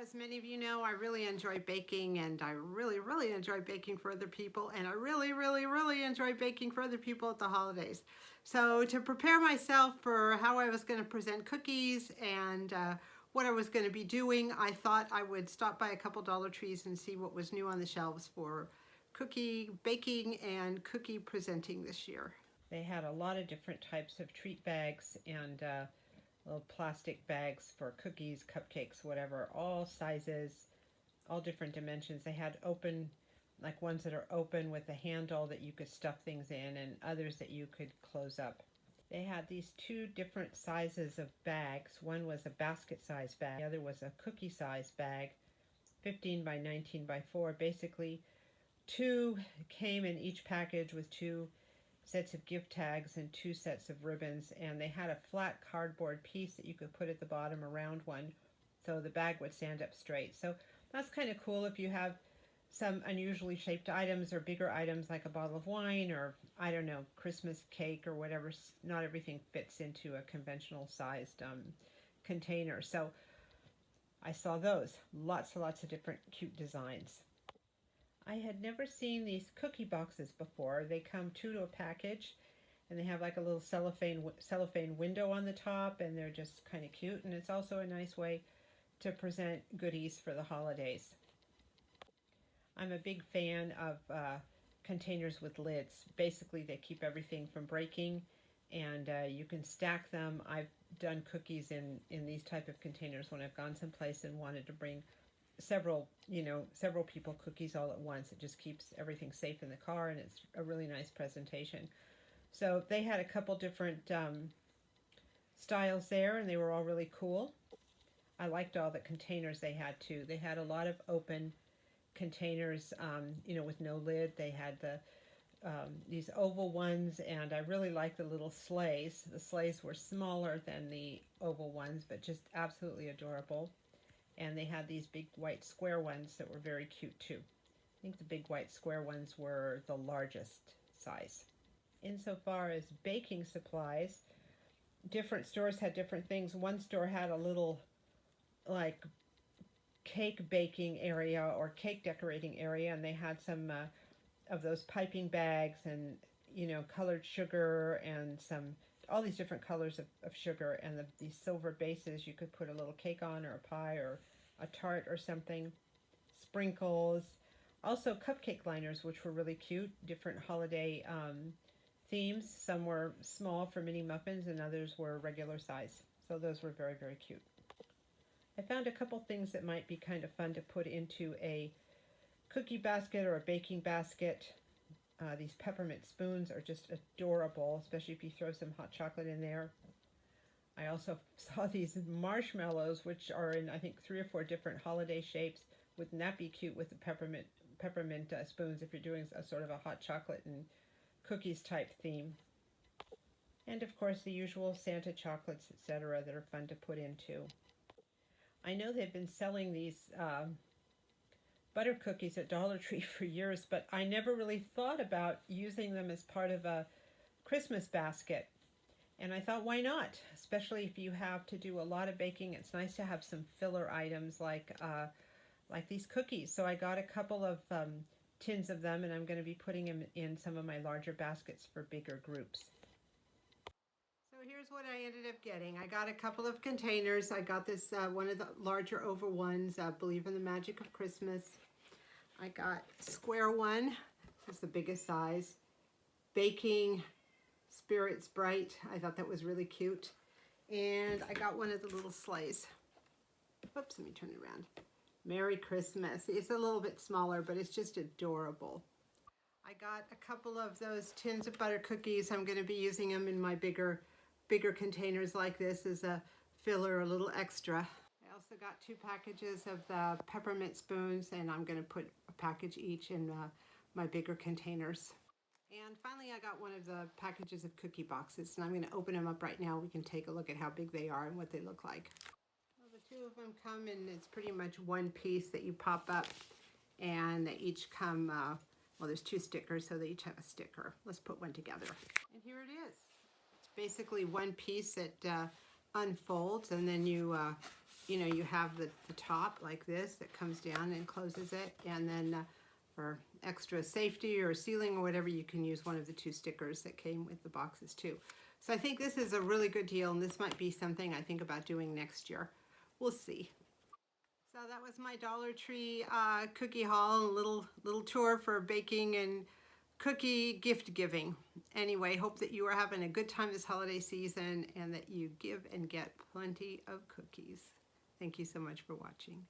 as many of you know, I really enjoy baking, and I really enjoy baking for other people, and I really enjoy baking for other people at the holidays. So to prepare myself for how I was going to present cookies and what I was going to be doing, I thought I would stop by a couple Dollar Trees and see what was new on the shelves for cookie baking and cookie presenting this year. They had a lot of different types of treat bags and little plastic bags for cookies, cupcakes, whatever, all sizes, all different dimensions. They had open, like ones that are open with a handle that you could stuff things in, and others that you could close up. They had these two different sizes of bags. One was a basket size bag, the other was a cookie size bag, 15 by 19 by 4. Basically, two came in each package with two sets of gift tags and two sets of ribbons, and they had a flat cardboard piece that you could put at the bottom around one so the bag would stand up straight. So that's kind of cool if you have some unusually shaped items or bigger items like a bottle of wine or, I don't know, Christmas cake or whatever. Not everything fits into a conventional sized container. So I saw those. Lots and lots of different cute designs. I had never seen these cookie boxes before. They come two to a package, and they have like a little cellophane window on the top, and they're just kind of cute, and it's also a nice way to present goodies for the holidays. I'm a big fan of containers with lids. Basically, they keep everything from breaking, and you can stack them. I've done cookies in these type of containers when I've gone someplace and wanted to bring several people cookies all at once. It just keeps everything safe in the car, and it's a really nice presentation. So they had a couple different styles there, and they were all really cool. I liked all the containers they had too. They had a lot of open containers, with no lid. They had these oval ones, and I really liked the little sleighs. The sleighs were smaller than the oval ones, but just absolutely adorable. And they had these big white square ones that were very cute too. I think the big white square ones were the largest size. Insofar as baking supplies, different stores had different things. One store had a little like cake baking area or cake decorating area, and they had some of those piping bags and colored sugar and all these different colors of sugar, and these silver bases you could put a little cake on, or a pie or a tart or something, sprinkles, also cupcake liners, which were really cute, different holiday themes. Some were small for mini muffins and others were regular size, so those were very cute. I found a couple things that might be kind of fun to put into a cookie basket or a baking basket. These peppermint spoons are just adorable, especially if you throw some hot chocolate in there. I also saw these marshmallows, which are in, I think, 3 or 4 different holiday shapes. Wouldn't that be cute with the peppermint spoons if you're doing a sort of a hot chocolate and cookies type theme? And of course the usual Santa chocolates, etc., that are fun to put into. I know they've been selling these butter cookies at Dollar Tree for years, but I never really thought about using them as part of a Christmas basket. And I thought, why not? Especially if you have to do a lot of baking, it's nice to have some filler items like these cookies. So I got a couple of tins of them, and I'm going to be putting them in some of my larger baskets for bigger groups. So here's what I ended up getting. I got a couple of containers. I got this one of the larger oval ones, Believe in the Magic of Christmas. I got square one, this is the biggest size, Baking Spirits Bright. I thought that was really cute. And I got one of the little sleighs. Oops, let me turn it around. Merry Christmas. It's a little bit smaller, but it's just adorable. I got a couple of those tins of butter cookies. I'm going to be using them in my bigger containers like this as a filler, a little extra. I also got 2 packages of the peppermint spoons, and I'm going to put a package each in my bigger containers. And finally, I got one of the packages of cookie boxes, and I'm going to open them up right now. We can take a look at how big they are and what they look like. Well, the 2 of them come in, it's pretty much one piece that you pop up, and they each come, well, there's 2 stickers, so they each have a sticker. Let's put one together. And here it is. It's basically one piece that unfolds, and then you you know, you have the top like this that comes down and closes it, and then for extra safety or sealing or whatever, you can use one of the 2 stickers that came with the boxes too. So I think this is a really good deal, and this might be something I think about doing next year. We'll see. So that was my Dollar Tree cookie haul, a little tour for baking and cookie gift giving. Anyway, hope that you are having a good time this holiday season and that you give and get plenty of cookies. Thank you so much for watching.